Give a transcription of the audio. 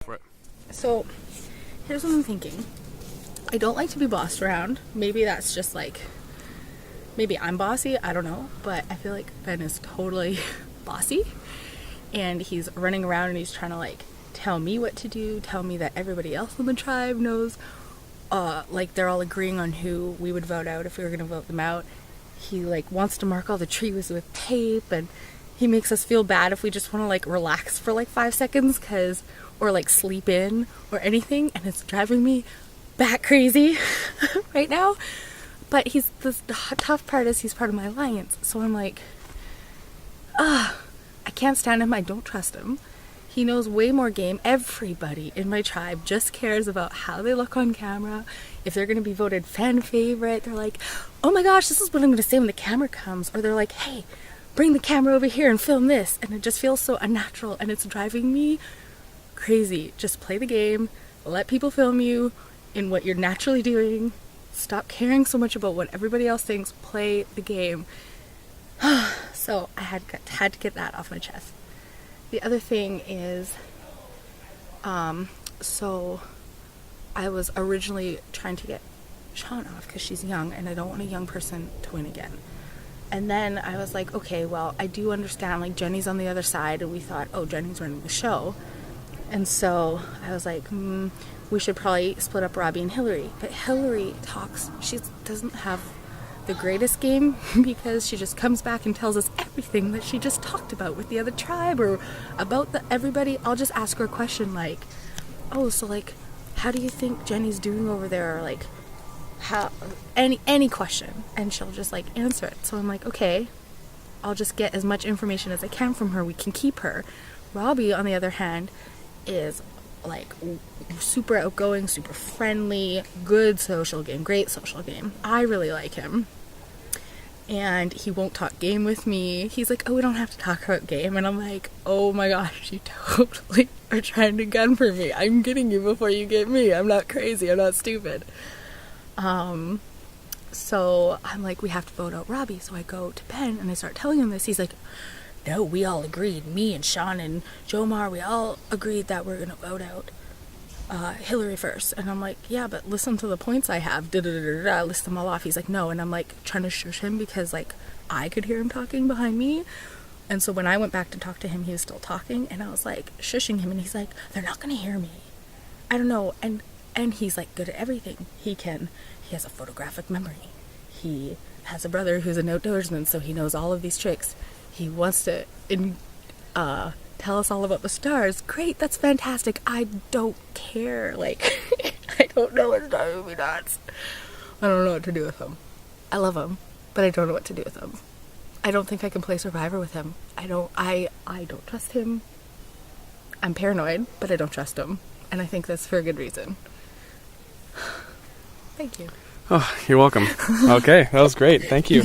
for it. So, here's what I'm thinking. I don't like to be bossed around. Maybe that's just like, maybe I'm bossy, I don't know. But I feel like Ben is totally bossy. And he's running around and he's trying to like tell me what to do, tell me that everybody else in the tribe knows. Like they're all agreeing on who we would vote out if we were going to vote them out. He like wants to mark all the trees with tape, and he makes us feel bad if we just want to like relax for like 5 seconds or like sleep in or anything, and it's driving me bat crazy right now. But the tough part is he's part of my alliance, so I'm like, I can't stand him. I don't trust him. He knows way more game. Everybody in my tribe just cares about how they look on camera. If they're going to be voted fan favorite, they're like, oh my gosh, this is what I'm going to say when the camera comes. Or they're like, hey, bring the camera over here and film this. And it just feels so unnatural, and it's driving me crazy. Just play the game. Let people film you in what you're naturally doing. Stop caring so much about what everybody else thinks. Play the game. So I had to get that off my chest. The other thing is, so I was originally trying to get Sean off because she's young and I don't want a young person to win again. And then I was like, okay, well, I do understand, like, Jenny's on the other side, and we thought, oh, Jenny's running the show. And so I was like, we should probably split up Robbie and Hillary. But Hillary she doesn't have the greatest game because she just comes back and tells us everything that she just talked about with the other tribe or about everybody. I'll just ask her a question like, oh, so like, how do you think Jenny's doing over there? Or like, how, any question, and she'll just like answer it. So I'm like, okay, I'll just get as much information as I can from her. We can keep her. Robbie, on the other hand, is like super outgoing, super friendly, good social game, great social game. I really like him. And he won't talk game with me. He's like, oh, we don't have to talk about game. And I'm like, oh my gosh, you totally are trying to gun for me. I'm getting you before you get me. I'm not crazy. I'm not stupid. So I'm like, we have to vote out Robbie. So I go to Ben and I start telling him this. He's like, no, we all agreed. Me and Sean and Jomar, we all agreed that we're going to vote out Hillary first. And I'm like, yeah, but listen to the points I have. I list them all off. He's like, no. And I'm like trying to shush him because like I could hear him talking behind me. And so when I went back to talk to him, he was still talking, and I was like shushing him, and he's like, they're not going to hear me. I don't know. And he's like good at everything. He has a photographic memory. He has a brother who's an outdoorsman, so he knows all of these tricks. He wants to tell us all about the stars. Great, that's fantastic. I don't care. Like, I don't know what's driving me nuts. I don't know what to do with him. I love him, but I don't know what to do with him. I don't think I can play Survivor with him. I don't trust him. I'm paranoid, but I don't trust him. And I think that's for a good reason. Thank you. Oh, you're welcome. Okay, that was great. Thank you.